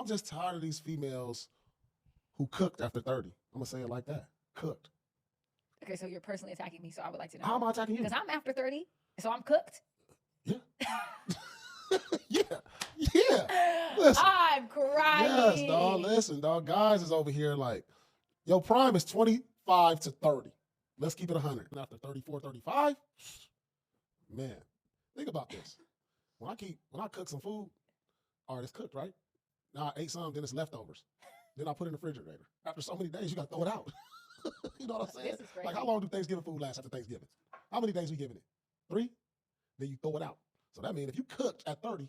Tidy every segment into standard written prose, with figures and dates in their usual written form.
I'm just tired of these females who cooked after 30. I'm gonna say it like that. Cooked. Okay, so you're personally attacking me, so I would like to know. How am I attacking you? Because I'm after 30, so I'm cooked. Yeah. Yeah. Listen. I'm crying. Yes, dog. Listen, dog. Guys is over here like, your prime is 25 to 30. Let's keep it 100. And after 34, 35, man, think about this. When I cook some food, all right, it's cooked, right? Now I ate some, then it's leftovers. Then I put it in the refrigerator. After so many days, you got to throw it out. You know what I'm saying? Like, how long do Thanksgiving food last after Thanksgiving? How many days we giving it? 3? Then you throw it out. So that means if you cooked at 30,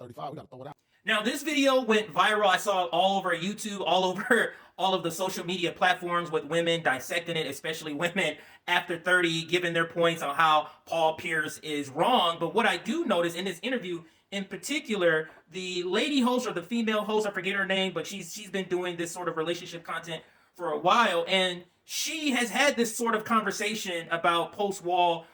35, we got to throw it out. Now, this video went viral. I saw it all over YouTube, all over all of the social media platforms with women dissecting it, especially women after 30, giving their points on how Paul Pierce is wrong. But what I do notice in this interview, in particular, the lady host or the female host, I forget her name, but she's been doing this sort of relationship content for a while, and she has had this sort of conversation about post-wall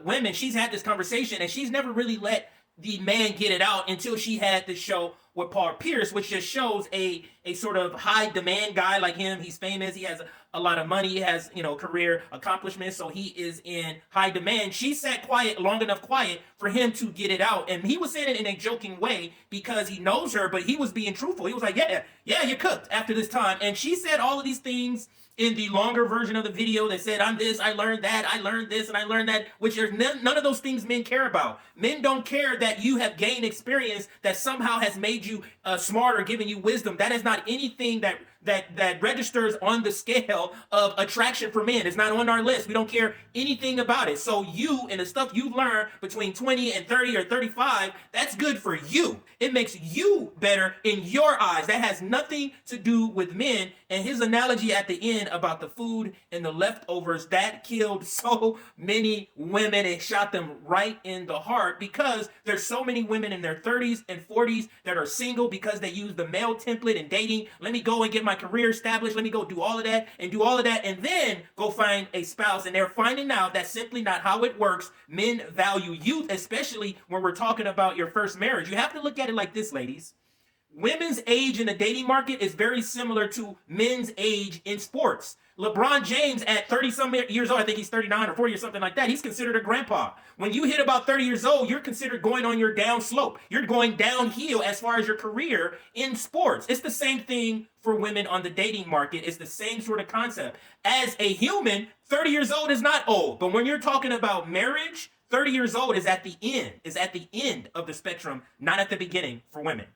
women. She's had this conversation, and she's never really let the man get it out until she had this show with Paul Pierce, which just shows a sort of high demand guy like him. He's famous. He has a lot of money. He has, career accomplishments. So he is in high demand. She sat quiet, long enough quiet for him to get it out. And he was saying it in a joking way because he knows her, but he was being truthful. He was like, yeah, you're cooked after this time. And she said all of these things in the longer version of the video that said, I'm this, I learned that, I learned this, and I learned that, which are none of those things men care about. Men don't care that you have gained experience that somehow has made you smarter, giving you wisdom. That is not anything that registers on the scale of attraction for men. It's not on our list. We don't care anything about it. So you and the stuff you learn between 20 and 30 or 35, that's good for you. It makes you better in your eyes. That has nothing to do with men. And his analogy at the end about the food and the leftovers, that killed so many women. It shot them right in the heart because there's so many women in their 30s and 40s that are single because they use the male template in dating. Let me go and get my career established. Let me go do all of that and then go find a spouse. And they're finding out that's simply not how it works. Men value youth, especially when we're talking about your first marriage. You have to look at it like this, ladies. Women's age in the dating market is very similar to men's age in sports. LeBron James at 30-some years old, I think he's 39 or 40 or something like that, he's considered a grandpa. When you hit about 30 years old, you're considered going on your down slope. You're going downhill as far as your career in sports. It's the same thing for women on the dating market. It's the same sort of concept. As a human, 30 years old is not old. But when you're talking about marriage, 30 years old is at the end of the spectrum, not at the beginning for women.